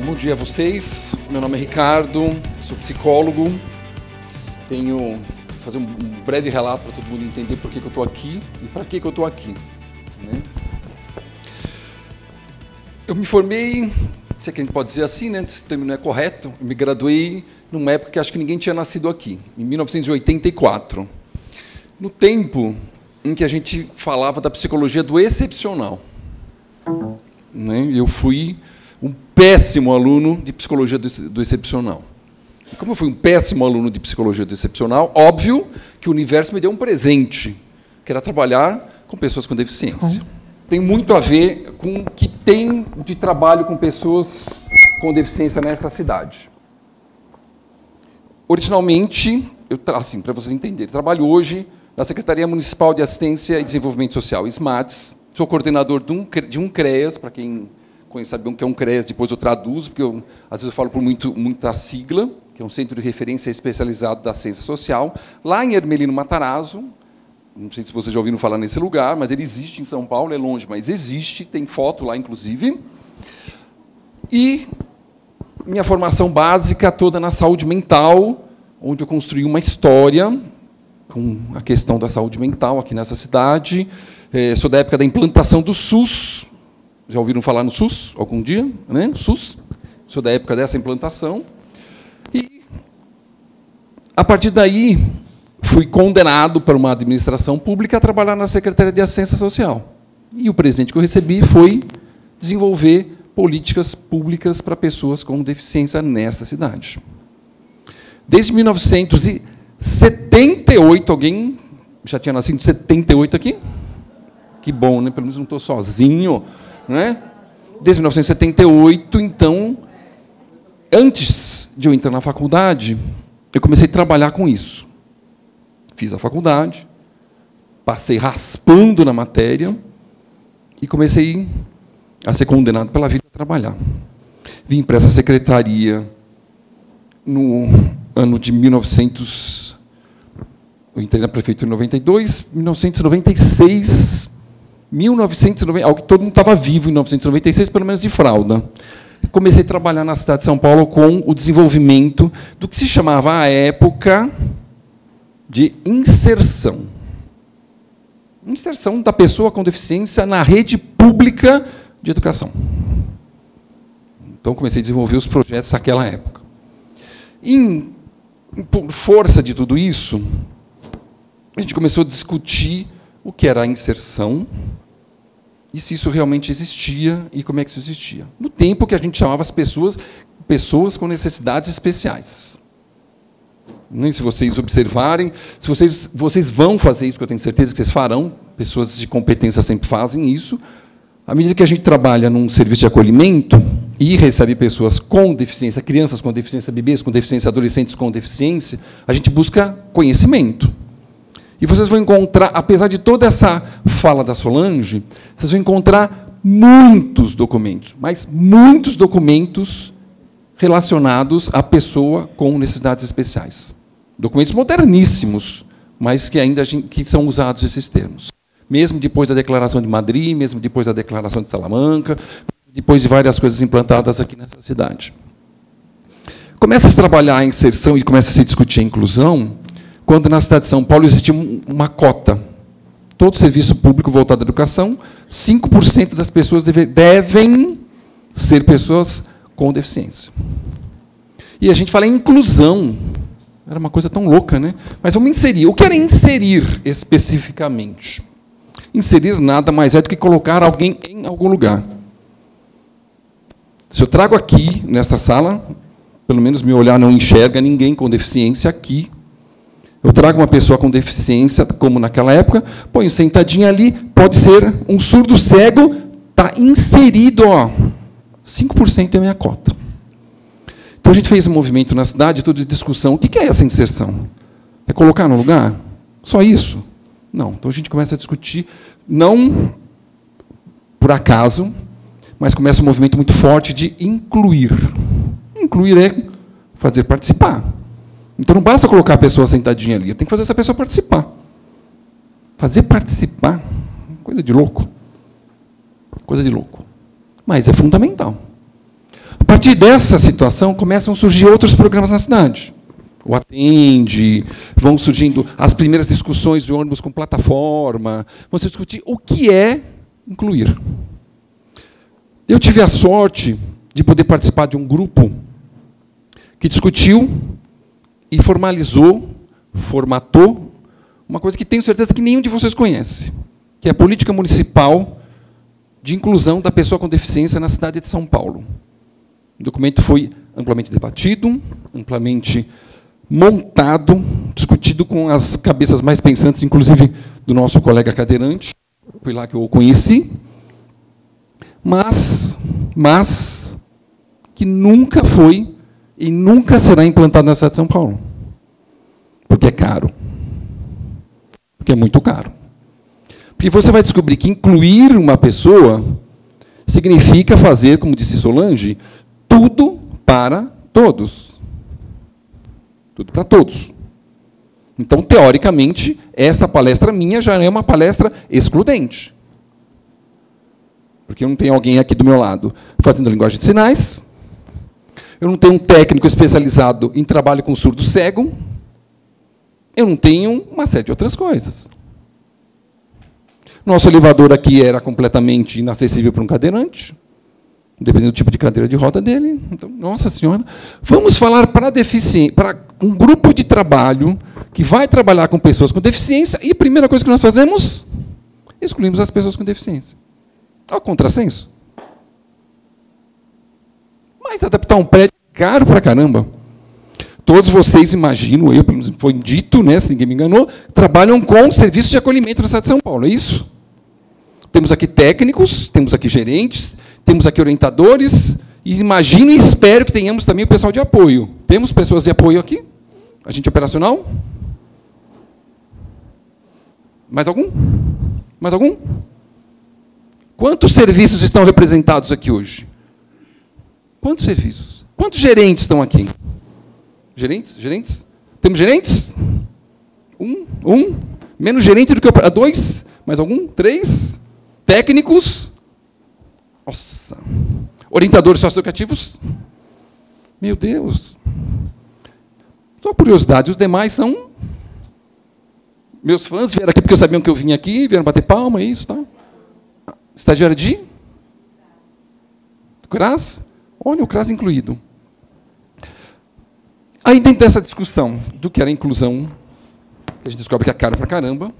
Bom dia a vocês. Meu nome é Ricardo, sou psicólogo. Vou fazer um breve relato para todo mundo entender por que eu estou aqui e para que eu estou aqui. Né? Eu me formei, se é que a gente pode dizer assim, né? Esse termo não é correto, eu me graduei numa época que acho que ninguém tinha nascido aqui, em 1984. No tempo em que a gente falava da psicologia do excepcional. Né? Eu fui um péssimo aluno de psicologia do excepcional. E como eu fui um péssimo aluno de psicologia do excepcional, óbvio que o universo me deu um presente, que era trabalhar com pessoas com deficiência. Tem muito a ver com o que tem de trabalho com pessoas com deficiência nesta cidade. Originalmente, assim, para vocês entenderem, trabalho hoje na Secretaria Municipal de Assistência e Desenvolvimento Social, SMADS. Sou coordenador de um CREAS, para quem sabe o que é um CREAS, depois eu traduzo, porque às vezes eu falo por muita sigla, que é um centro de referência especializado da ciência social, lá em Hermelino Matarazzo. Não sei se vocês já ouviram falar nesse lugar, mas ele existe em São Paulo, é longe, mas existe, tem foto lá, inclusive. E minha formação básica toda na saúde mental, onde eu construí uma história com a questão da saúde mental aqui nessa cidade. Sou da época da implantação do SUS. Já ouviram falar no SUS algum dia? Né? SUS. Sou da época dessa implantação. E, a partir daí, fui condenado por uma administração pública a trabalhar na Secretaria de Assistência Social. E o presente que eu recebi foi desenvolver políticas públicas para pessoas com deficiência nessa cidade. Desde 1978, alguém já tinha nascido em 78 aqui? Que bom, né? Pelo menos não estou sozinho. Né? Desde 1978, então, antes de eu entrar na faculdade, eu comecei a trabalhar com isso. Fiz a faculdade, passei raspando na matéria e comecei a ser condenado pela vida a trabalhar. Vim para essa secretaria no ano de 1900. Eu entrei na prefeitura em 92, 1996. 1990, algo que todo mundo estava vivo em 1996, pelo menos de fralda. Comecei a trabalhar na cidade de São Paulo com o desenvolvimento do que se chamava, à época, de inserção. Inserção da pessoa com deficiência na rede pública de educação. Então, comecei a desenvolver os projetos naquela época. Por força de tudo isso, a gente começou a discutir o que era a inserção e se isso realmente existia e como é que isso existia. No tempo que a gente chamava as pessoas com necessidades especiais. Nem se vocês observarem, se vocês vão fazer isso, que eu tenho certeza que vocês farão, pessoas de competência sempre fazem isso, à medida que a gente trabalha num serviço de acolhimento e recebe pessoas com deficiência, crianças com deficiência, bebês com deficiência, adolescentes com deficiência, a gente busca conhecimento. E vocês vão encontrar, apesar de toda essa fala da Solange, vocês vão encontrar muitos documentos, mas muitos documentos relacionados à pessoa com necessidades especiais. Documentos moderníssimos, mas que ainda que são usados esses termos. Mesmo depois da Declaração de Madrid, mesmo depois da Declaração de Salamanca, depois de várias coisas implantadas aqui nessa cidade. Começa a se trabalhar a inserção e começa a se discutir a inclusão quando na cidade de São Paulo existia uma cota. Todo serviço público voltado à educação, 5% das pessoas devem ser pessoas com deficiência. E a gente fala em inclusão. Era uma coisa tão louca, né? Mas vamos inserir. O que era inserir especificamente? Inserir nada mais é do que colocar alguém em algum lugar. Se eu trago aqui, nesta sala, pelo menos meu olhar não enxerga ninguém com deficiência aqui, eu trago uma pessoa com deficiência, como naquela época, ponho sentadinha ali, pode ser um surdo cego, está inserido, ó, 5% é a minha cota. Então, a gente fez um movimento na cidade, toda de discussão. O que é essa inserção? É colocar no lugar? Só isso? Não. Então, a gente começa a discutir, não por acaso, mas começa um movimento muito forte de incluir. Incluir é fazer participar. Então, não basta colocar a pessoa sentadinha ali, eu tenho que fazer essa pessoa participar. Fazer participar, coisa de louco. Coisa de louco. Mas é fundamental. partir dessa situação, começam a surgir outros programas na cidade. O Atende, vão surgindo as primeiras discussões de ônibus com plataforma, vão se discutir o que é incluir. Eu tive a sorte de poder participar de um grupo que discutiu e formalizou, formatou, uma coisa que tenho certeza que nenhum de vocês conhece, que é a política municipal de inclusão da pessoa com deficiência na cidade de São Paulo. O documento foi amplamente debatido, amplamente montado, discutido com as cabeças mais pensantes, inclusive do nosso colega cadeirante, foi lá que eu o conheci, mas que nunca foi e nunca será implantado na cidade de São Paulo. Porque é caro. Porque é muito caro. Porque você vai descobrir que incluir uma pessoa significa fazer, como disse Solange, tudo para todos. Tudo para todos. Então, teoricamente, esta palestra minha já é uma palestra excludente. Porque eu não tenho alguém aqui do meu lado fazendo linguagem de sinais, eu não tenho um técnico especializado em trabalho com surdo cego, eu não tenho uma série de outras coisas. Nosso elevador aqui era completamente inacessível para um cadeirante, dependendo do tipo de cadeira de roda dele. Então, nossa senhora, vamos falar para um grupo de trabalho que vai trabalhar com pessoas com deficiência, e a primeira coisa que nós fazemos, excluímos as pessoas com deficiência. Olha o contrassenso. Mas adaptar um prédio é caro para caramba. Todos vocês, imagino, eu, pelo menos foi dito, né, se ninguém me enganou, trabalham com serviços de acolhimento na cidade de São Paulo, é isso? Temos aqui técnicos, temos aqui gerentes, temos aqui orientadores, e imagino e espero que tenhamos também o pessoal de apoio. Temos pessoas de apoio aqui? Agente operacional? Mais algum? Mais algum? Quantos serviços estão representados aqui hoje? Quantos serviços? Quantos gerentes estão aqui? Gerentes? Gerentes? Temos gerentes? Um. Menos gerente do que operador. 2? Mais algum? 3? Técnicos? Nossa. Orientadores socioeducativos? Meu Deus. Só curiosidade, os demais são... Meus fãs vieram aqui porque sabiam que eu vim aqui, vieram bater palma, isso, tá? Estagiário de? CRAS? Olha, o CRAS incluído. Aí, dentro dessa discussão do que era inclusão, que a gente descobre que é caro pra caramba,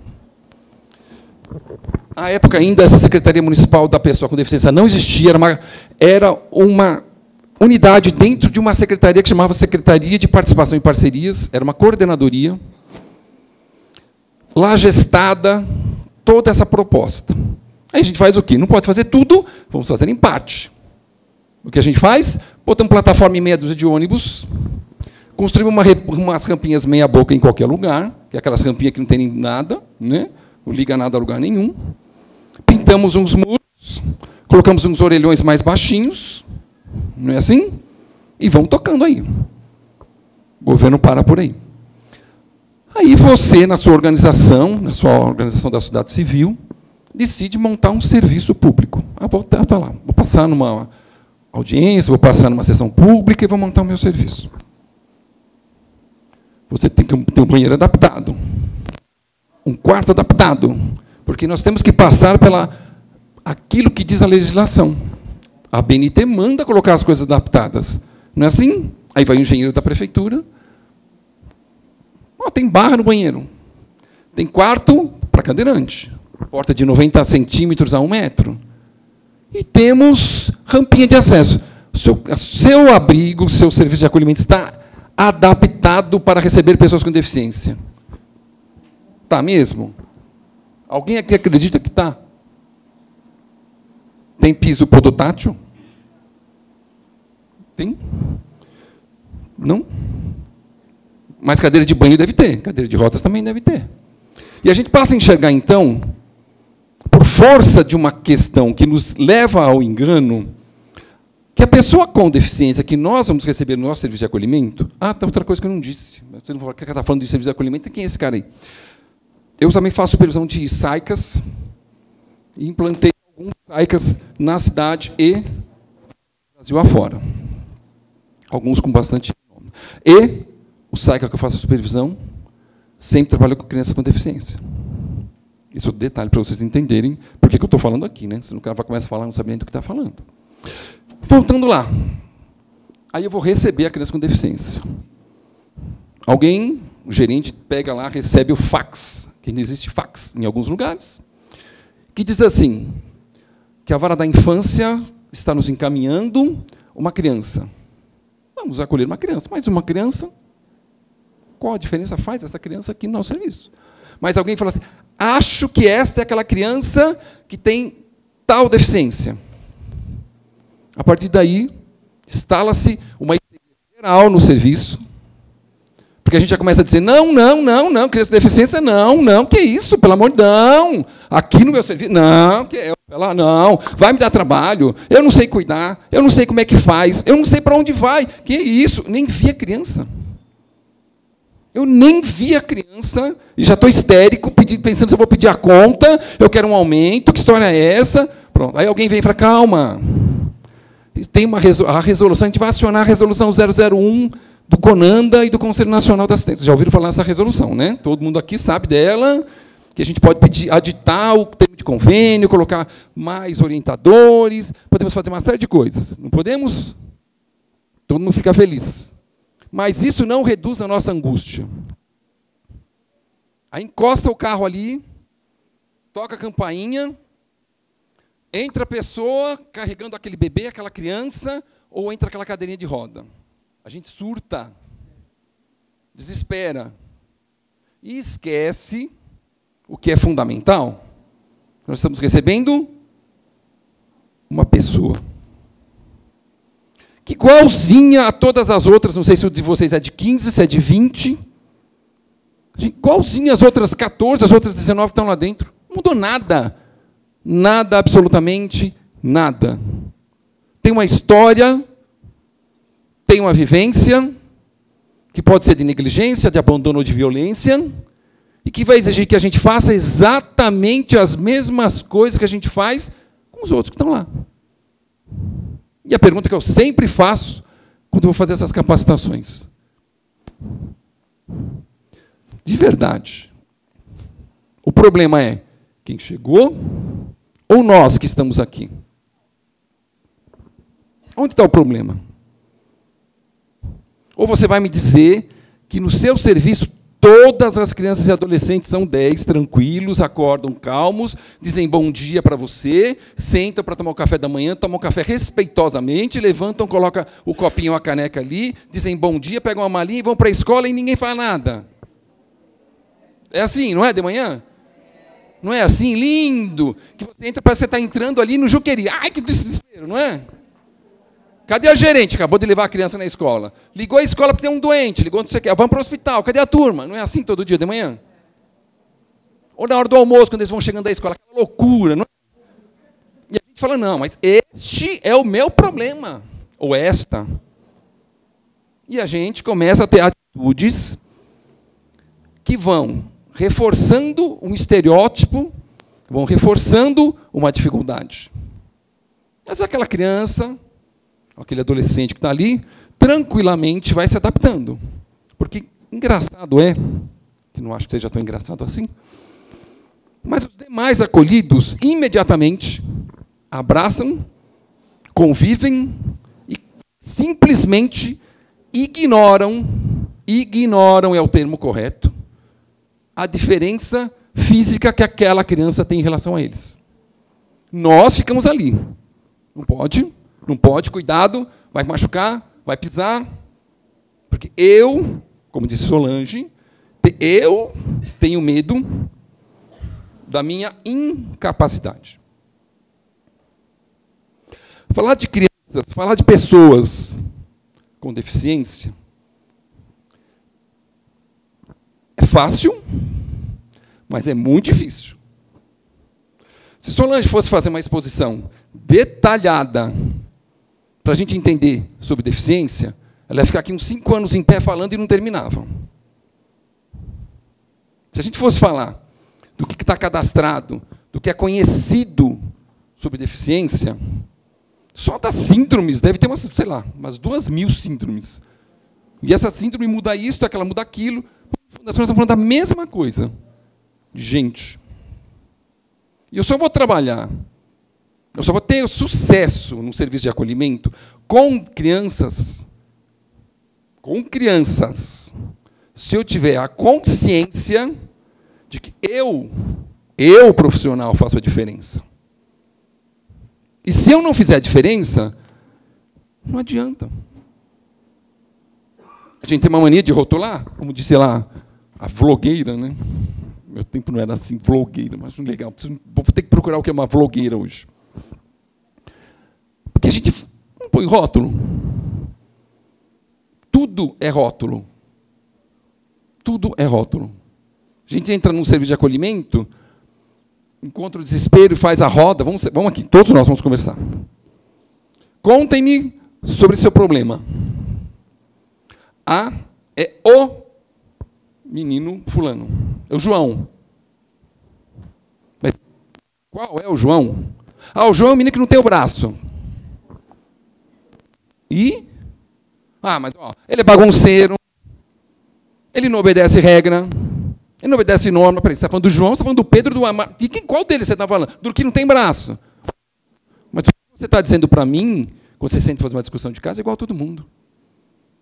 à época ainda, essa Secretaria Municipal da Pessoa com Deficiência não existia, era uma unidade dentro de uma secretaria que chamava Secretaria de Participação em Parcerias, era uma coordenadoria, lá gestada toda essa proposta. Aí a gente faz o quê? Não pode fazer tudo, vamos fazer em parte. O que a gente faz? Botamos plataforma em meia dúzia de ônibus, construímos umas rampinhas meia boca em qualquer lugar, que é aquelas rampinhas que não tem nada, né? Não liga nada a lugar nenhum. Pintamos uns muros, colocamos uns orelhões mais baixinhos, não é assim? E vamos tocando aí. O governo para por aí. Aí você, na sua organização da sociedade civil, decide montar um serviço público. Tá lá, vou passar numa audiência, vou passar numa sessão pública e vou montar o meu serviço. Você tem que ter um banheiro adaptado, um quarto adaptado, porque nós temos que passar pela aquilo que diz a legislação. A BNT manda colocar as coisas adaptadas. Não é assim? Aí vai o engenheiro da prefeitura. Tem barra no banheiro. Tem quarto para cadeirante. Porta de 90 centímetros a 1 metro. E temos rampinha de acesso. Seu abrigo, seu serviço de acolhimento está adaptado para receber pessoas com deficiência. Está mesmo? Alguém aqui acredita que está? Tem piso podotátil? Tem? Não? Mas cadeira de banho deve ter, cadeira de rodas também deve ter. E a gente passa a enxergar, então, por força de uma questão que nos leva ao engano, que a pessoa com deficiência que nós vamos receber no nosso serviço de acolhimento... tá outra coisa que eu não disse. Você não está falando de serviço de acolhimento, quem é esse cara aí? Eu também faço supervisão de SAICAS, e implantei alguns SAICAS na cidade e Brasil afora. alguns com bastante nome. E o SAICA que eu faço a supervisão sempre trabalha com criança com deficiência. Isso é um detalhe para vocês entenderem por que eu estou falando aqui, né? Senão o cara vai começar a falar, não sabe nem do que está falando. Voltando lá. Aí eu vou receber a criança com deficiência. Alguém, o gerente, pega lá, recebe o fax, que ainda existe fax em alguns lugares, que diz assim, que a vara da infância está nos encaminhando uma criança. Vamos acolher uma criança, mas uma criança, qual a diferença faz essa criança aqui no nosso serviço? Mas alguém fala assim, acho que esta é aquela criança que tem tal deficiência. A partir daí, instala-se uma geral no serviço, porque a gente já começa a dizer, não, criança com deficiência, não, que isso, pelo amor de Deus, não, aqui no meu serviço, não, vai me dar trabalho, eu não sei cuidar, eu não sei como é que faz, eu não sei para onde vai, que isso, nem vi a criança. Eu nem vi a criança, e já estou histérico, pensando se eu vou pedir a conta, eu quero um aumento, que história é essa? Pronto. Aí alguém vem e fala, calma, tem a resolução, a gente vai acionar a resolução 001 do CONANDA e do Conselho Nacional da Assistência. Já ouviram falar nessa resolução, né? Todo mundo aqui sabe dela, que a gente pode pedir, aditar o termo de convênio, colocar mais orientadores, podemos fazer uma série de coisas. Não podemos? Todo mundo fica feliz. Mas isso não reduz a nossa angústia. Aí encosta o carro ali, toca a campainha, entra a pessoa carregando aquele bebê, aquela criança, ou entra aquela cadeirinha de roda. A gente surta, desespera e esquece o que é fundamental. Nós estamos recebendo uma pessoa que, igualzinha a todas as outras, não sei se o de vocês é de 15, se é de 20, igualzinha as outras 14, as outras 19 que estão lá dentro. Não mudou nada. Nada, absolutamente nada. Tem uma história, tem uma vivência, que pode ser de negligência, de abandono ou de violência, e que vai exigir que a gente faça exatamente as mesmas coisas que a gente faz com os outros que estão lá. E a pergunta que eu sempre faço quando vou fazer essas capacitações. De verdade, o problema é quem chegou ou nós que estamos aqui? Onde está o problema? Ou você vai me dizer que no seu serviço todas as crianças e adolescentes são 10, tranquilos, acordam calmos, dizem bom dia para você, sentam para tomar o café da manhã, tomam o café respeitosamente, levantam, colocam o copinho ou a caneca ali, dizem bom dia, pegam uma malinha e vão para a escola e ninguém faz nada. É assim, não é, de manhã? Não é assim? Lindo! Que você entra, parece que você está entrando ali no Juqueri. Ai, que desespero, não é? Cadê a gerente? Acabou de levar a criança na escola. Ligou a escola porque tem um doente, ligou não sei o quê. Vamos para o hospital. Cadê a turma? Não é assim todo dia de manhã? Ou na hora do almoço, quando eles vão chegando da escola. Aquela loucura, não é? E a gente fala, não, mas este é o meu problema. Ou esta. E a gente começa a ter atitudes que vão reforçando um estereótipo, vão reforçando uma dificuldade. Mas aquela criança, aquele adolescente que está ali, tranquilamente vai se adaptando. Porque engraçado é, que não acho que seja tão engraçado assim, mas os demais acolhidos, imediatamente, abraçam, convivem e simplesmente ignoram é o termo correto, a diferença física que aquela criança tem em relação a eles. Nós ficamos ali. Não pode, cuidado, vai machucar, vai pisar. Porque eu, como disse Solange, eu tenho medo da minha incapacidade. Falar de crianças, falar de pessoas com deficiência é fácil, mas é muito difícil. Se Solange fosse fazer uma exposição detalhada para a gente entender sobre deficiência, ela ia ficar aqui uns 5 anos em pé falando e não terminava. Se a gente fosse falar do que está cadastrado, do que é conhecido sobre deficiência, Só das síndromes, deve ter umas, sei lá, umas 2.000 síndromes. E essa síndrome muda isso, aquela muda aquilo. Nós estamos falando da mesma coisa. Gente, eu só vou trabalhar, eu só vou ter sucesso no serviço de acolhimento com crianças, se eu tiver a consciência de que eu, profissional, faço a diferença. E se eu não fizer a diferença, não adianta. A gente tem uma mania de rotular, como disse lá, a vlogueira, né? Meu tempo não era assim, vlogueira, mas legal. Vou ter que procurar o que é uma vlogueira hoje. Porque a gente não põe rótulo. Tudo é rótulo. Tudo é rótulo. A gente entra num serviço de acolhimento, encontra o desespero e faz a roda. Vamos aqui, todos nós vamos conversar. Contem-me sobre seu problema. A é o menino fulano. É o João. Mas qual é o João? O João é o menino que não tem o braço. E? Mas ele é bagunceiro. Ele não obedece regra. Ele não obedece norma. Peraí, você está falando do João, você está falando do Pedro, do Amar. Qual deles você está falando? Do que não tem braço. Mas o que você está dizendo para mim, quando você sente fazer uma discussão de casa, é igual a todo mundo.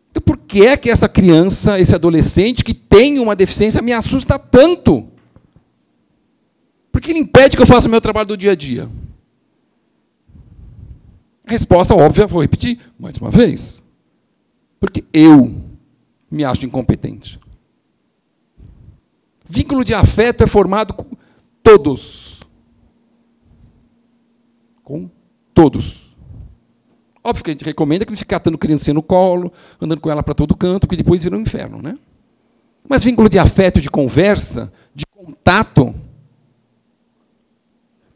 Então, por que é que essa criança, esse adolescente que tem uma deficiência me assusta tanto? Por que ele impede que eu faça o meu trabalho do dia a dia? A resposta óbvia, vou repetir mais uma vez. Porque eu me acho incompetente. Vínculo de afeto é formado com todos. Com todos. Óbvio que a gente recomenda que não fique catando criancinha no colo, andando com ela para todo canto, porque depois vira um inferno, né? Mas vínculo de afeto, de conversa, de contato.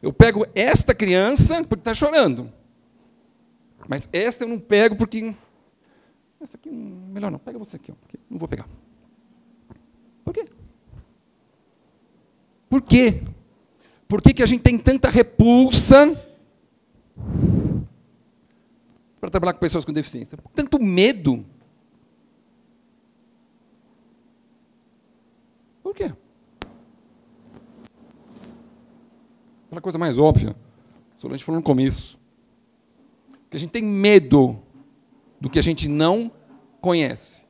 Eu pego esta criança porque está chorando. Mas esta eu não pego porque... Essa aqui, melhor não. Pega você aqui. Porque não vou pegar. Por quê? Por quê? Por que a gente tem tanta repulsa para trabalhar com pessoas com deficiência? Tanto medo. Por quê? Aquela coisa mais óbvia. A Solange falou no começo. Que a gente tem medo do que a gente não conhece.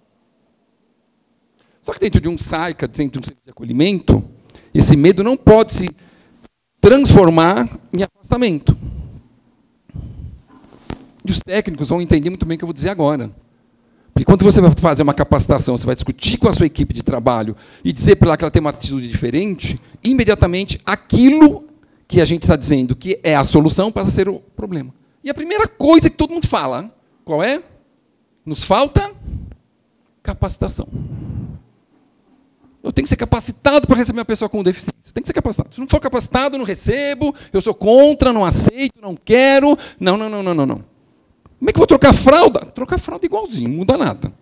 Só que dentro de um SAICA, dentro de um serviço de acolhimento, esse medo não pode se transformar em afastamento. E os técnicos vão entender muito bem o que eu vou dizer agora. Porque quando você vai fazer uma capacitação, você vai discutir com a sua equipe de trabalho e dizer para ela que ela tem uma atitude diferente, imediatamente aquilo que a gente está dizendo que é a solução passa a ser o problema. E a primeira coisa que todo mundo fala, qual é? Nos falta capacitação. Eu tenho que ser capacitado para receber uma pessoa com deficiência. Eu tenho que ser capacitado. Se não for capacitado, eu não recebo, eu sou contra, não aceito, não quero. Não. Como é que eu vou trocar fralda? Trocar fralda igualzinho, não muda nada.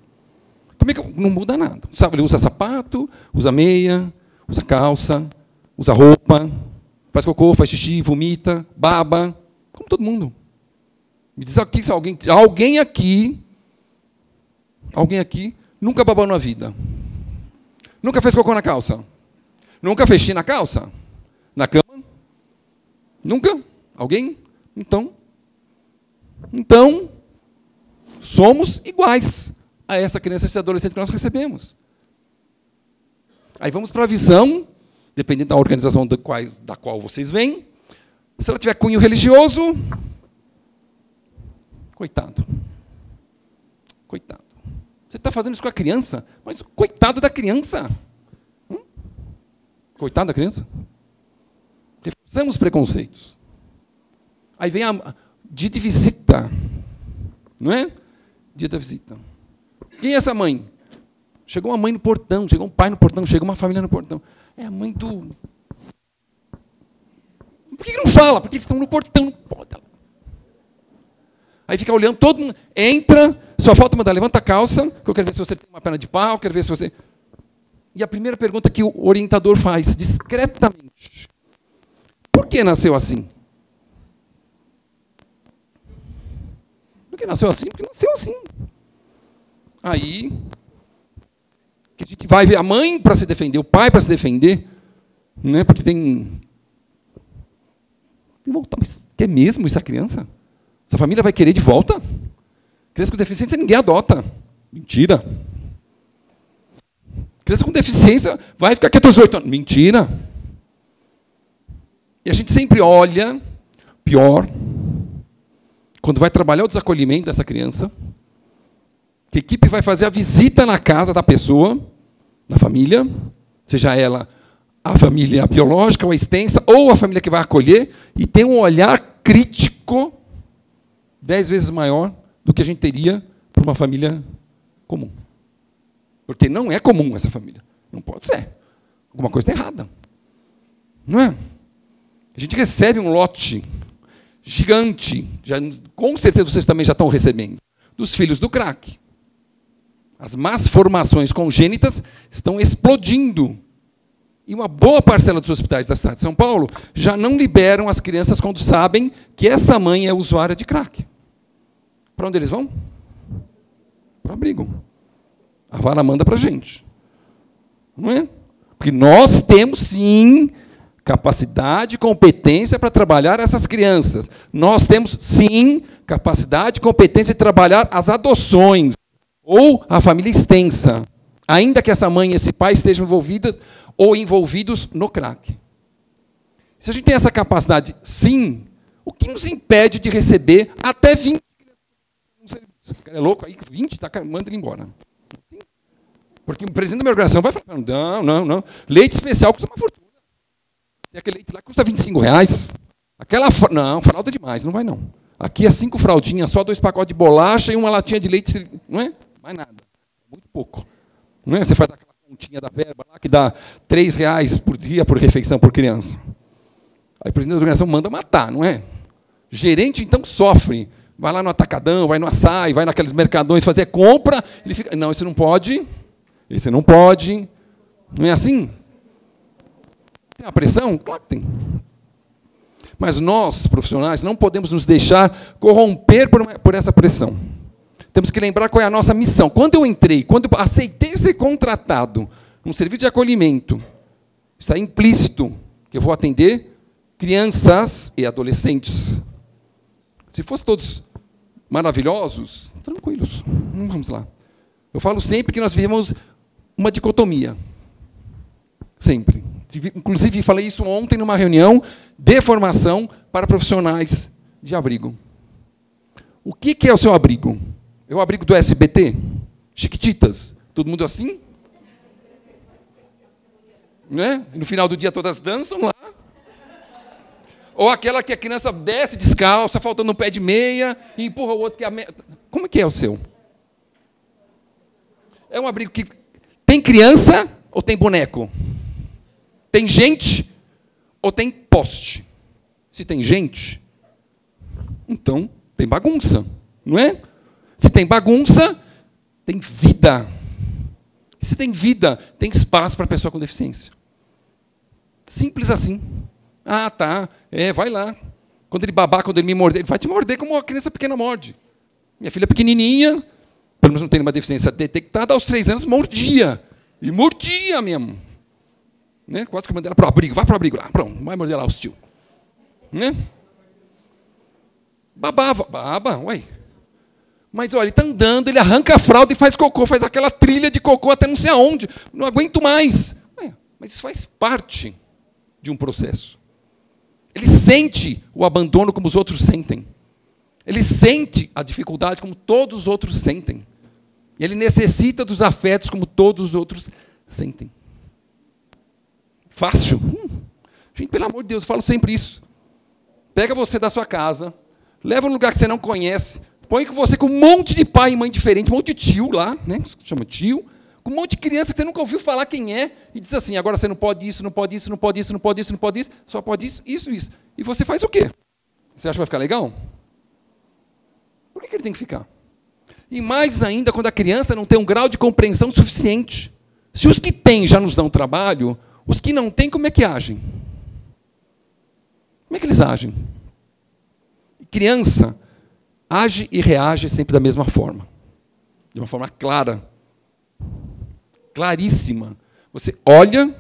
Como é que não muda nada? Sabe, ele usa sapato, usa meia, usa calça, usa roupa, faz cocô, faz xixi, vomita, baba, como todo mundo. Me diz aqui se alguém aqui nunca babou na vida. Nunca fez cocô na calça. Nunca fez xixi na calça? Na cama? Nunca? Alguém? Então, somos iguais a essa criança, esse adolescente que nós recebemos. Aí vamos para a visão, dependendo da organização da qual vocês vêm. Se ela tiver cunho religioso, coitado. Coitado. Você está fazendo isso com a criança, mas coitado da criança. Coitado da criança. Reforçamos preconceitos. Aí vem a dia de visita. Não é? Dia da visita. Quem é essa mãe? Chegou uma mãe no portão, chegou um pai no portão, chegou uma família no portão. É a mãe do... Por que não fala? Porque eles estão no portão. Não pode. Aí fica olhando, todo mundo entra, só falta mandar, levanta a calça, que eu quero ver se você tem uma perna de pau, quero ver se você... E a primeira pergunta que o orientador faz, discretamente, por que nasceu assim? Porque nasceu assim, porque nasceu assim. Aí, que a gente vai ver a mãe para se defender, o pai para se defender, né? Porque tem que voltar. Mas quer mesmo isso a criança? Essa família vai querer de volta? Criança com deficiência ninguém adota. Mentira. Criança com deficiência vai ficar aqui até os 8 anos. Mentira. E a gente sempre olha, pior, quando vai trabalhar o desacolhimento dessa criança, que a equipe vai fazer a visita na casa da pessoa, da família, seja ela a família biológica ou a extensa, ou a família que vai acolher, e tem um olhar crítico 10 vezes maior do que a gente teria para uma família comum. Porque não é comum essa família. Não pode ser. Alguma coisa está errada. Não é? A gente recebe um lote gigante, já, com certeza vocês também já estão recebendo, dos filhos do crack. As más formações congênitas estão explodindo. E uma boa parcela dos hospitais da cidade de São Paulo já não liberam as crianças quando sabem que essa mãe é usuária de crack. Para onde eles vão? Para o abrigo. A vara manda para a gente. Não é? Porque nós temos, sim, capacidade e competência para trabalhar essas crianças. Nós temos, sim, capacidade e competência de trabalhar as adoções ou a família extensa, ainda que essa mãe e esse pai estejam envolvidas ou envolvidos no crack. Se a gente tem essa capacidade, sim, o que nos impede de receber até 20 crianças? O cara é louco, aí 20, tá, manda ele embora. Porque o presidente da minha organização vai falar, não. Leite especial custa uma fortuna. Tem aquele leite lá que custa R$25. Não, fralda demais, não vai não. Aqui é 5 fraldinhas, só 2 pacotes de bolacha e uma latinha de leite, não é? Mais nada. Muito pouco. Não é? Você faz aquela continha da verba lá que dá R$3 por dia por refeição por criança. Aí o presidente da organização manda matar, não é? Gerente, então, sofre. Vai lá no Atacadão, vai no Açaí, vai naqueles mercadões fazer compra, ele fica, não, isso não pode, esse não pode. Não é assim? Tem a pressão? Claro que tem. Mas nós, profissionais, não podemos nos deixar corromper por essa pressão. Temos que lembrar qual é a nossa missão. Quando eu aceitei ser contratado num serviço de acolhimento, está implícito que eu vou atender crianças e adolescentes. Se fossem todos maravilhosos, tranquilos, vamos lá. Eu falo sempre que nós vivemos uma dicotomia. Sempre. Inclusive, falei isso ontem numa reunião de formação para profissionais de abrigo. O que é o seu abrigo? É o abrigo do SBT? Chiquititas? Todo mundo assim? Né? E no final do dia todas dançam lá? Ou aquela que a criança desce descalça, faltando um pé de meia, e empurra o outro. Como é que é o seu? É um abrigo que tem criança ou tem boneco? Tem gente ou tem poste? Se tem gente, então tem bagunça, não é? Se tem bagunça, tem vida. E se tem vida, tem espaço para a pessoa com deficiência. Simples assim. Ah, tá. Vai lá. Quando ele babar, quando ele me morder, ele vai te morder como uma criança pequena morde. Minha filha pequenininha, pelo menos não tem uma deficiência detectada, aos 3 anos mordia. E mordia mesmo. Né? Quase que eu mandei ela para o abrigo. Vai para o abrigo lá. Pronto, vai morder lá o tio. Né? Baba, ué. Mas, olha, ele está andando, ele arranca a fralda e faz cocô, faz aquela trilha de cocô até não sei aonde. Não aguento mais. Ué, mas isso faz parte de um processo. Ele sente o abandono como os outros sentem. Ele sente a dificuldade como todos os outros sentem. E ele necessita dos afetos como todos os outros sentem. Fácil? Gente, pelo amor de Deus, eu falo sempre isso. Pega você da sua casa, leva num lugar que você não conhece, põe com você com um monte de pai e mãe diferente, um monte de tio lá, né? Chama tio, com um monte de criança que você nunca ouviu falar quem é, e diz assim, agora você não pode isso, não pode isso, não pode isso, não pode isso, não pode isso, só pode isso, isso, isso. E você faz o quê? Você acha que vai ficar legal? Por que ele tem que ficar? E mais ainda quando a criança não tem um grau de compreensão suficiente. Se os que têm já nos dão trabalho, os que não têm, como é que agem? Como é que eles agem? Criança age e reage sempre da mesma forma. De uma forma clara. Claríssima. Você olha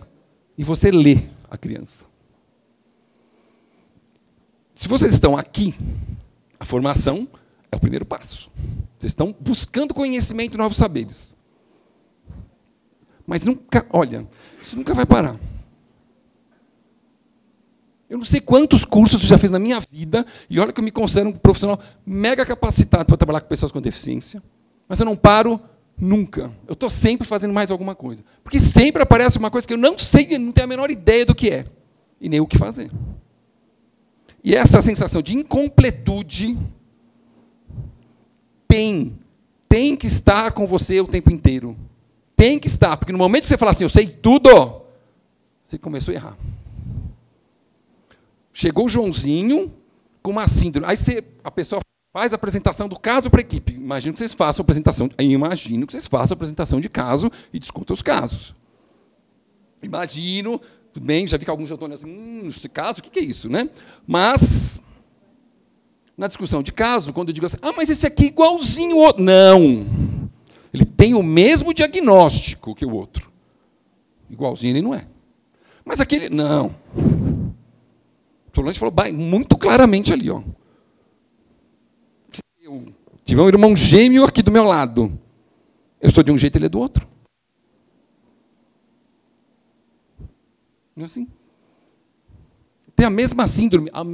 e você lê a criança. Se vocês estão aqui, a formação é o primeiro passo. Vocês estão buscando conhecimento e novos saberes. Mas nunca, olha, isso nunca vai parar. Eu não sei quantos cursos eu já fiz na minha vida, e olha que eu me considero um profissional mega capacitado para trabalhar com pessoas com deficiência, mas eu não paro nunca. Eu estou sempre fazendo mais alguma coisa. Porque sempre aparece uma coisa que eu não sei, não tenho a menor ideia do que é, e nem o que fazer. E essa sensação de incompletude tem que estar com você o tempo inteiro. Tem que estar, porque no momento que você fala assim, eu sei tudo, você começou a errar. Chegou o Joãozinho com uma síndrome. Aí a pessoa faz a apresentação do caso para a equipe. Imagino que vocês façam a apresentação de caso e discutam os casos. Imagino, tudo bem, já vi que alguns já estão assim, esse caso, o que é isso, né? Mas, na discussão de caso, quando eu digo assim, mas esse aqui é igualzinho o outro. Não. Ele tem o mesmo diagnóstico que o outro. Igualzinho ele não é. Mas aquele, não. O Solange falou muito claramente ali. Ó. Eu tive um irmão gêmeo aqui do meu lado. Eu sou de um jeito, ele é do outro. Não é assim? Tem a mesma síndrome. A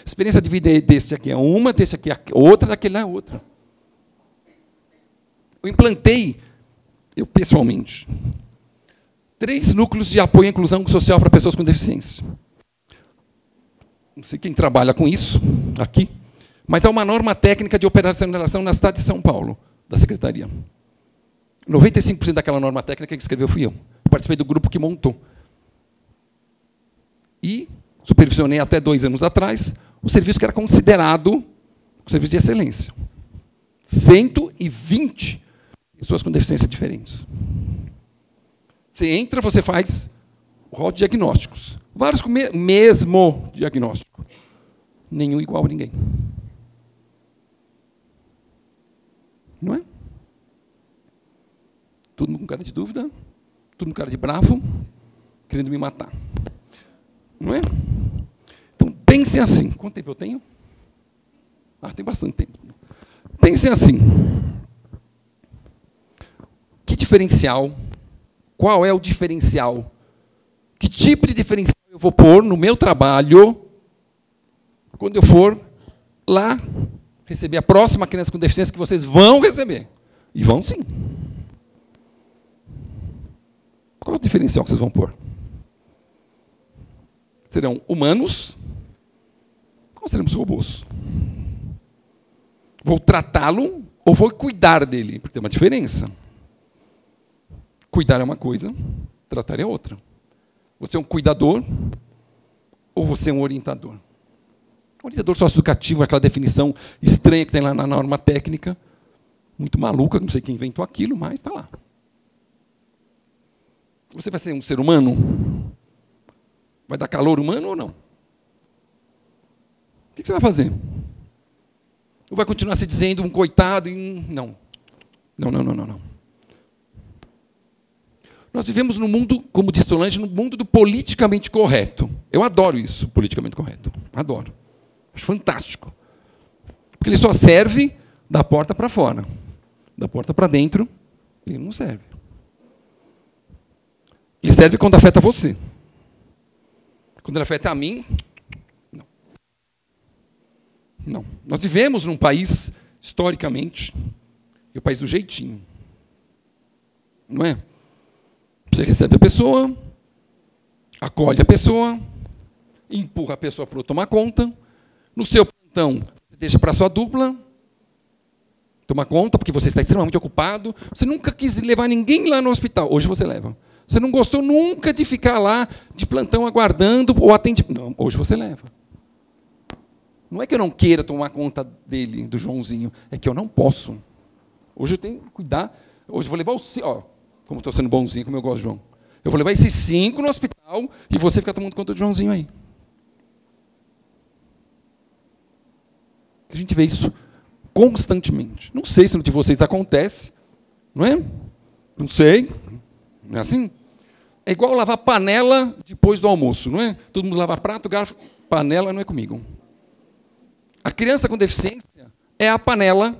experiência de vida desse aqui é uma, desse aqui é outra, daquele é outra. Eu implantei, pessoalmente, 3 núcleos de apoio à inclusão social para pessoas com deficiência. Não sei quem trabalha com isso aqui, mas é uma norma técnica de operacionalização na cidade de São Paulo, da Secretaria. 95% daquela norma técnica que escreveu fui eu. Participei do grupo que montou. E supervisionei até 2 anos atrás o serviço que era considerado o serviço de excelência. 120 pessoas com deficiência diferentes. Você entra, você faz o rol de diagnósticos. Vários com mesmo diagnóstico. Nenhum igual a ninguém. Não é? Todo mundo com cara de dúvida, todo mundo com cara de bravo, querendo me matar. Não é? Então, pensem assim. Quanto tempo eu tenho? Tem bastante tempo. Pensem assim. Que diferencial? Qual é o diferencial? Que tipo de diferencial eu vou pôr no meu trabalho quando eu for lá receber a próxima criança com deficiência que vocês vão receber? E vão sim. Qual é o diferencial que vocês vão pôr? Serão humanos ou seremos robôs? Vou tratá-lo ou vou cuidar dele? Porque tem uma diferença. Cuidar é uma coisa, tratar é outra. Você é um cuidador ou você é um orientador? Orientador socioeducativo é aquela definição estranha que tem lá na norma técnica, muito maluca, não sei quem inventou aquilo, mas está lá. Você vai ser um ser humano? Vai dar calor humano ou não? O que você vai fazer? Ou vai continuar se dizendo um coitado e não. Não. Nós vivemos num mundo, como disse Solange, no mundo do politicamente correto. Eu adoro isso, politicamente correto. Adoro. Acho fantástico. Porque ele só serve da porta para fora. Da porta para dentro, ele não serve. Ele serve quando afeta você. Quando ele afeta a mim, não. Não. Nós vivemos num país, historicamente, é o país do jeitinho. Não é? Você recebe a pessoa, acolhe a pessoa, empurra a pessoa para tomar conta. No seu plantão, você deixa para a sua dupla tomar conta, porque você está extremamente ocupado. Você nunca quis levar ninguém lá no hospital. Hoje você leva. Você não gostou nunca de ficar lá de plantão aguardando ou atendimento. Não, hoje você leva. Não é que eu não queira tomar conta dele, do Joãozinho, é que eu não posso. Hoje eu tenho que cuidar. Hoje eu vou levar como estou sendo bonzinho, como eu gosto, João. Eu vou levar esses 5 no hospital e você fica tomando conta do Joãozinho aí. A gente vê isso constantemente. Não sei se no de vocês acontece, não é? Não sei. Não é assim? É igual lavar panela depois do almoço, não é? Todo mundo lava prato, garfo, panela não é comigo. A criança com deficiência é a panela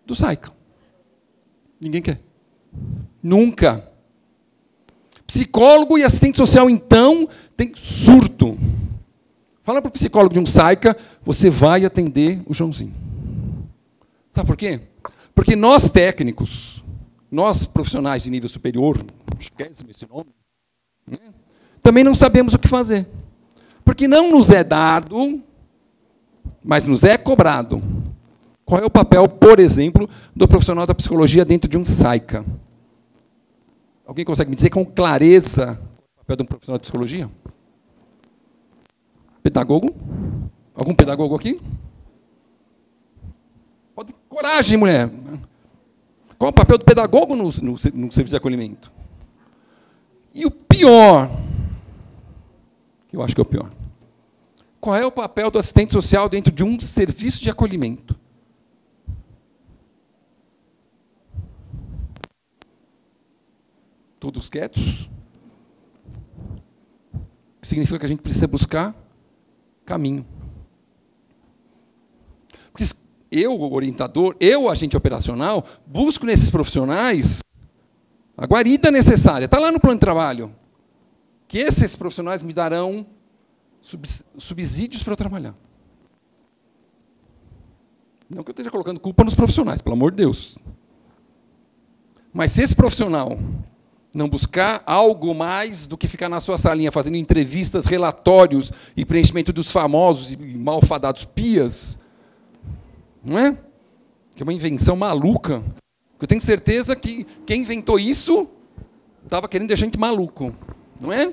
do Saica. Ninguém quer. Nunca. Psicólogo e assistente social, então, tem surto. Fala para o psicólogo de um Saica, você vai atender o Joãozinho. Sabe por quê? Porque nós técnicos, nós profissionais de nível superior, esquece esse nome, né? Também não sabemos o que fazer. Porque não nos é dado, mas nos é cobrado. Qual é o papel, por exemplo, do profissional da psicologia dentro de um Saica? Alguém consegue me dizer com clareza o papel de um profissional de psicologia? Pedagogo? Algum pedagogo aqui? Pode, coragem, mulher. Qual é o papel do pedagogo no serviço de acolhimento? E o pior, que eu acho que é o pior, qual é o papel do assistente social dentro de um serviço de acolhimento? Todos quietos? Significa que a gente precisa buscar caminho. Porque eu, orientador, eu, agente operacional, busco nesses profissionais a guarida necessária. Está lá no plano de trabalho. Que esses profissionais me darão subsídios para eu trabalhar. Não que eu esteja colocando culpa nos profissionais, pelo amor de Deus. Mas se esse profissional não buscar algo mais do que ficar na sua salinha fazendo entrevistas, relatórios e preenchimento dos famosos e malfadados PIAs, não é? Que é uma invenção maluca. Eu tenho certeza que quem inventou isso estava querendo deixar a gente maluco, não é?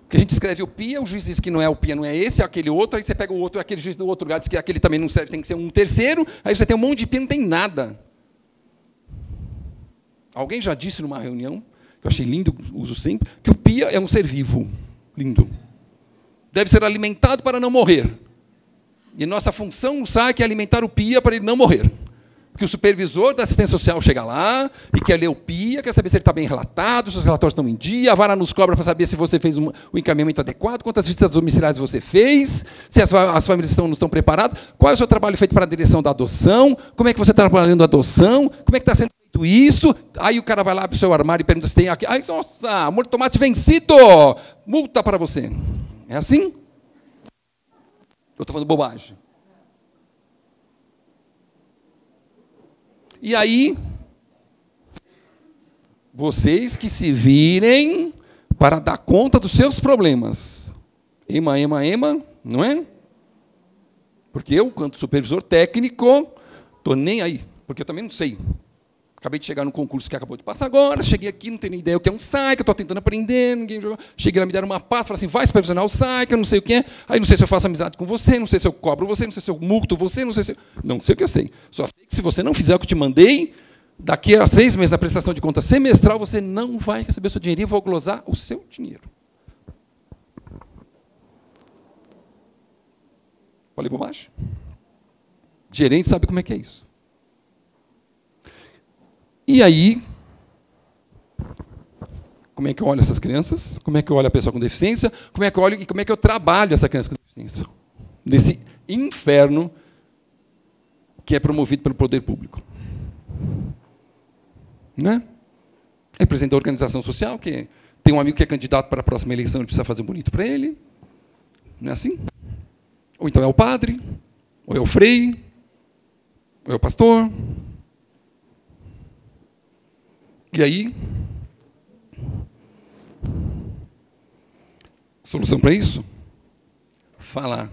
Porque a gente escreve o PIA, o juiz diz que não é o PIA, não é esse, é aquele outro, aí você pega o outro, aquele juiz do outro lugar diz que aquele também não serve, tem que ser um terceiro, aí você tem um monte de PIA, não tem nada. Alguém já disse numa reunião, que eu achei lindo, uso sempre, que o PIA é um ser vivo. Lindo. Deve ser alimentado para não morrer. E nossa função no SAIC é alimentar o PIA para ele não morrer. Porque o supervisor da assistência social chega lá e quer ler o PIA, quer saber se ele está bem relatado, se os relatórios estão em dia, a vara nos cobra para saber se você fez o encaminhamento adequado, quantas visitas domiciliares você fez, se as famílias não estão preparadas, qual é o seu trabalho feito para a direção da adoção, como é que você está trabalhando a adoção, como é que está sendo feito isso. Aí o cara vai lá para o seu armário e pergunta se tem aqui. Ai, nossa, molho de tomate vencido, multa para você. É assim? Eu estou falando bobagem. E aí, vocês que se virem para dar conta dos seus problemas. Ema, não é? Porque eu, quanto supervisor técnico, estou nem aí, porque eu também não sei. Acabei de chegar no concurso que acabou de passar agora, cheguei aqui, não tenho nem ideia o que é um SAIC, estou tentando aprender, ninguém jogou. Cheguei lá, me deram uma pasta, falaram assim, vai supervisionar o SAIC, eu não sei o que é, aí não sei se eu faço amizade com você, não sei se eu cobro você, não sei se eu multo você, não sei se... Não sei o que eu sei. Só sei que se você não fizer o que eu te mandei, daqui a 6 meses, na prestação de conta semestral, você não vai receber o seu dinheiro e vou glosar o seu dinheiro. Falei bobagem? Gerente sabe como é que é isso. E aí, como é que eu olho essas crianças? Como é que eu olho a pessoa com deficiência? Como é que eu olho e como é que eu trabalho essa criança com deficiência? Nesse inferno que é promovido pelo poder público. Né? É presidente da organização social, que tem um amigo que é candidato para a próxima eleição, ele precisa fazer bonito para ele. Não é assim? Ou então é o padre, ou é o frei, ou é o pastor. E aí, solução para isso? Falar.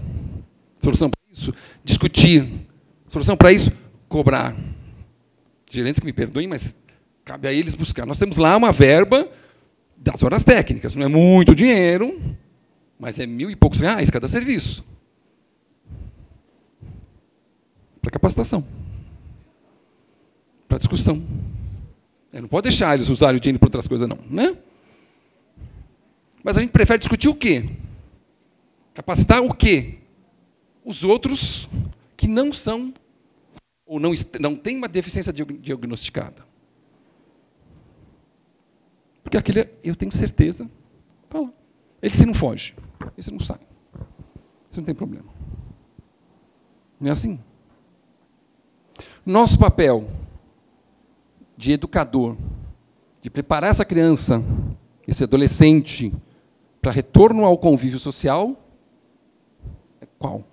Solução para isso? Discutir. Solução para isso? Cobrar. Gerentes que me perdoem, mas cabe a eles buscar. Nós temos lá uma verba das horas técnicas. Não é muito dinheiro, mas é R$1.000 e poucos cada serviço. Para capacitação. Para discussão. Não pode deixar eles usarem o dinheiro para outras coisas, não. Né? Mas a gente prefere discutir o quê? Capacitar o quê? Os outros que não são, ou não têm uma deficiência diagnosticada. Porque aquele, eu tenho certeza, fala. Ele se não foge, esse não sai. Isso não tem problema. Não é assim? Nosso papel de educador, de preparar essa criança, esse adolescente, para retorno ao convívio social, é qual?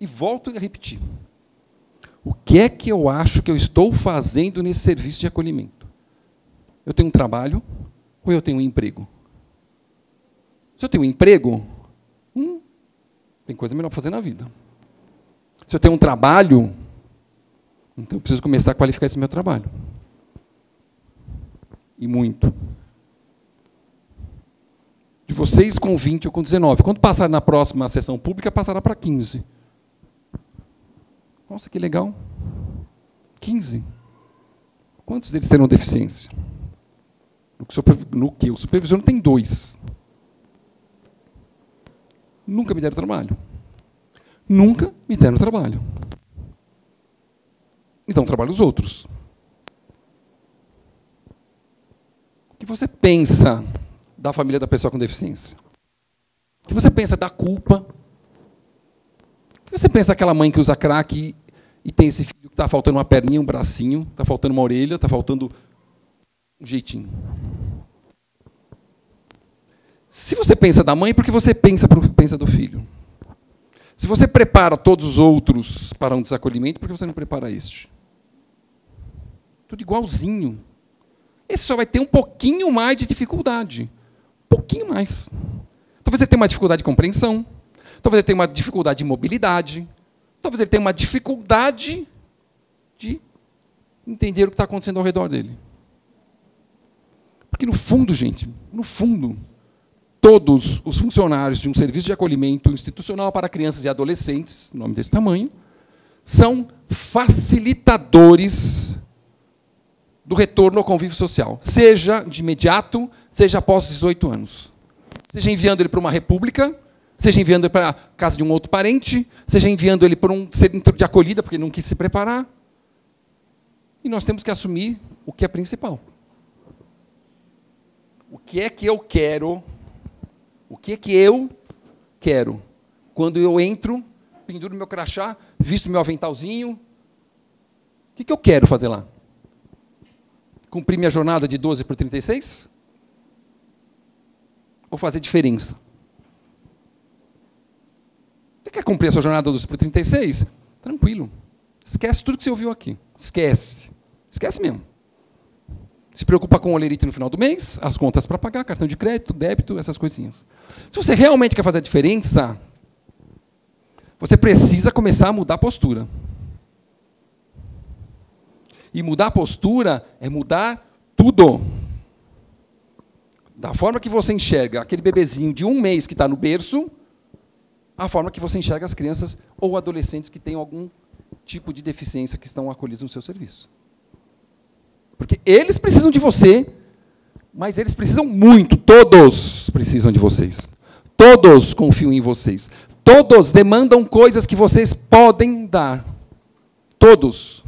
E volto a repetir. O que é que eu acho que eu estou fazendo nesse serviço de acolhimento? Eu tenho um trabalho ou eu tenho um emprego? Se eu tenho um emprego, tem coisa melhor para fazer na vida. Se eu tenho um trabalho, então eu preciso começar a qualificar esse meu trabalho. E muito. De vocês com 20 ou com 19. Quando passar na próxima sessão pública, passará para 15. Nossa, que legal. 15. Quantos deles terão deficiência? No que o supervisor não tem 2. Nunca me deram trabalho. Nunca me deram trabalho. Então, trabalho os outros. O que você pensa da família da pessoa com deficiência? O que você pensa da culpa? O que você pensa daquela mãe que usa crack e tem esse filho que está faltando uma perninha, um bracinho, está faltando uma orelha, está faltando um jeitinho? Se você pensa da mãe, por que você pensa do filho? Se você prepara todos os outros para um desacolhimento, por que você não prepara este? Tudo igualzinho. Esse só vai ter um pouquinho mais de dificuldade. Um pouquinho mais. Talvez ele tenha uma dificuldade de compreensão. Talvez ele tenha uma dificuldade de mobilidade. Talvez ele tenha uma dificuldade de entender o que está acontecendo ao redor dele. Porque, no fundo, gente, no fundo, todos os funcionários de um serviço de acolhimento institucional para crianças e adolescentes, nome desse tamanho, são facilitadores do retorno ao convívio social, seja de imediato, seja após 18 anos. Seja enviando ele para uma república, seja enviando ele para a casa de um outro parente, seja enviando ele para um centro de acolhida, porque ele não quis se preparar. E nós temos que assumir o que é principal. O que é que eu quero? O que é que eu quero? Quando eu entro, penduro meu crachá, visto meu aventalzinho, o que eu quero fazer lá? Cumprir minha jornada de 12 por 36? Ou fazer diferença? Você quer cumprir a sua jornada 12 por 36? Tranquilo. Esquece tudo que você ouviu aqui. Esquece. Esquece mesmo. Se preocupa com o olerite no final do mês, as contas para pagar, cartão de crédito, débito, essas coisinhas. Se você realmente quer fazer a diferença, você precisa começar a mudar a postura. E mudar a postura é mudar tudo. Da forma que você enxerga aquele bebezinho de 1 mês que está no berço, a forma que você enxerga as crianças ou adolescentes que têm algum tipo de deficiência que estão acolhidos no seu serviço. Porque eles precisam de você, mas eles precisam muito. Todos precisam de vocês. Todos confiam em vocês. Todos demandam coisas que vocês podem dar. Todos.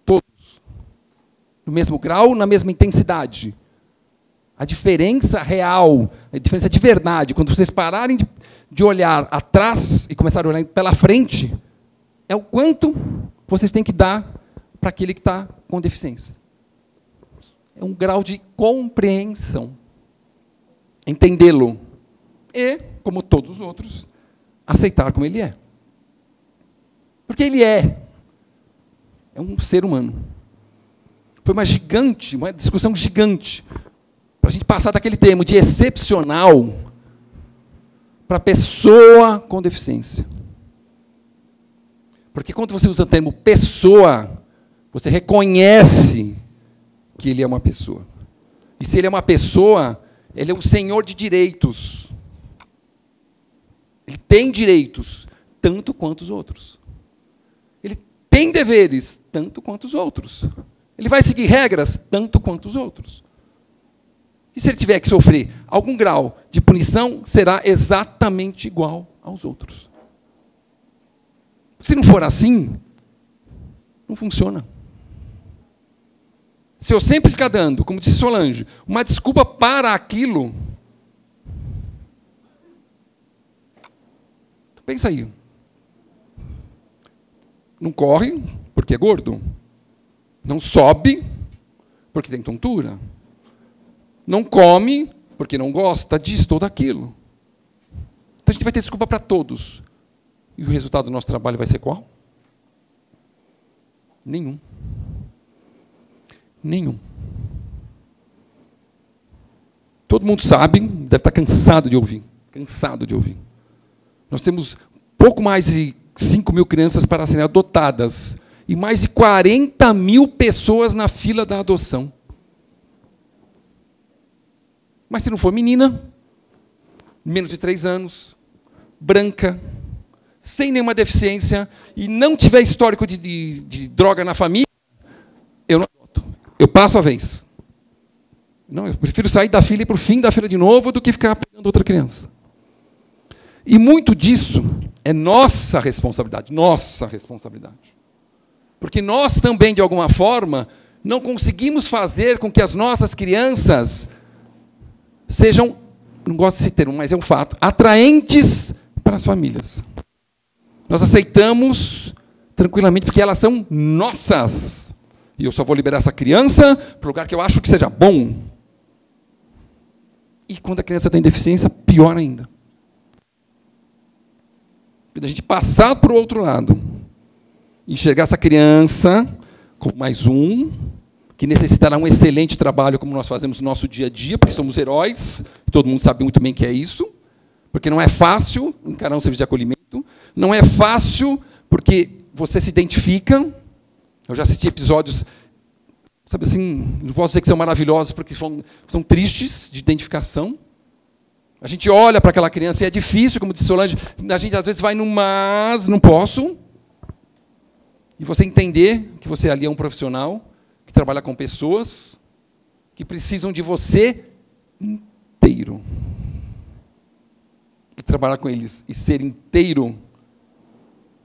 Todos. No mesmo grau, na mesma intensidade. A diferença real, a diferença de verdade, quando vocês pararem de olhar atrás e começarem a olhar pela frente, é o quanto vocês têm que dar para aquele que está com deficiência. É um grau de compreensão. Entendê-lo. E, como todos os outros, aceitar como ele é. Porque ele é. É um ser humano. Foi uma discussão gigante, para a gente passar daquele termo de excepcional para pessoa com deficiência. Porque quando você usa o termo pessoa, você reconhece que ele é uma pessoa. E se ele é uma pessoa, ele é um senhor de direitos. Ele tem direitos, tanto quanto os outros. Ele tem deveres, tanto quanto os outros. Ele vai seguir regras, tanto quanto os outros. E se ele tiver que sofrer algum grau de punição, será exatamente igual aos outros. Se não for assim, não funciona. Se eu sempre ficar dando, como disse Solange, uma desculpa para aquilo, pensa aí. Não corre porque é gordo. Não sobe porque tem tontura. Não come porque não gosta disso ou daquilo. Então a gente vai ter desculpa para todos. E o resultado do nosso trabalho vai ser qual? Nenhum. Nenhum. Todo mundo sabe, deve estar cansado de ouvir. Cansado de ouvir. Nós temos pouco mais de 5 mil crianças para serem adotadas e mais de 40 mil pessoas na fila da adoção. Mas se não for menina, menos de 3 anos, branca, sem nenhuma deficiência, e não tiver histórico de droga na família, eu não adoto. Eu passo a vez. Não, eu prefiro sair da fila e ir para o fim da fila de novo do que ficar pegando outra criança. E muito disso é nossa responsabilidade, nossa responsabilidade. Porque nós também, de alguma forma, não conseguimos fazer com que as nossas crianças sejam, não gosto desse termo, mas é um fato, atraentes para as famílias. Nós aceitamos tranquilamente porque elas são nossas. E eu só vou liberar essa criança para o lugar que eu acho que seja bom. E quando a criança tem deficiência, pior ainda. Quando a gente passar para o outro lado, enxergar essa criança como mais um, que necessitará um excelente trabalho, como nós fazemos no nosso dia a dia, porque somos heróis, todo mundo sabe muito bem que é isso, porque não é fácil encarar um serviço de acolhimento, não é fácil porque você se identifica. Eu já assisti episódios, sabe assim, não posso dizer que são maravilhosos, porque são tristes de identificação. A gente olha para aquela criança e é difícil, como disse Solange, a gente às vezes vai no mas, não posso. E você entender que você ali é um profissional que trabalha com pessoas que precisam de você inteiro. E trabalhar com eles e ser inteiro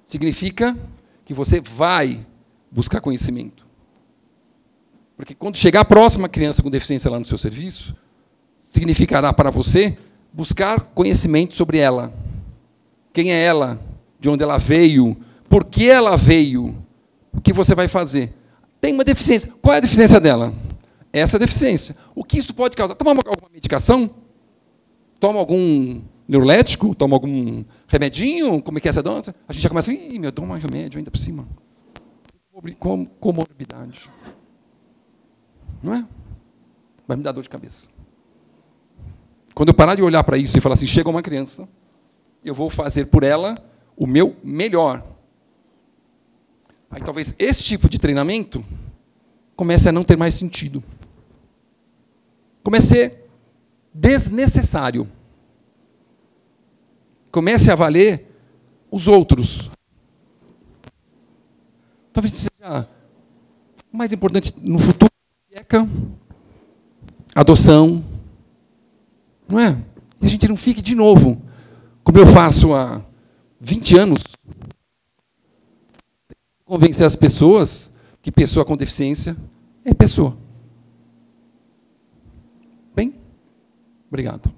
significa que você vai buscar conhecimento. Porque quando chegar a próxima criança com deficiência lá no seu serviço, significará para você buscar conhecimento sobre ela. Quem é ela? De onde ela veio? Por que ela veio? O que você vai fazer? Tem uma deficiência. Qual é a deficiência dela? Essa deficiência. O que isso pode causar? Toma alguma medicação? Toma algum neurolético? Toma algum remedinho? Como é que é essa doença? A gente já começa a falar, eu tomo um remédio ainda por cima. Comorbidade. Não é? Vai me dar dor de cabeça. Quando eu parar de olhar para isso e falar assim, chega uma criança, eu vou fazer por ela o meu melhor. Aí talvez esse tipo de treinamento comece a não ter mais sentido. Comece a ser desnecessário. Comece a valer os outros. Talvez seja mais importante no futuro, adoção, não é? E a gente não fique de novo, como eu faço há 20 anos, convencer as pessoas que pessoa com deficiência é pessoa. Bem? Obrigado.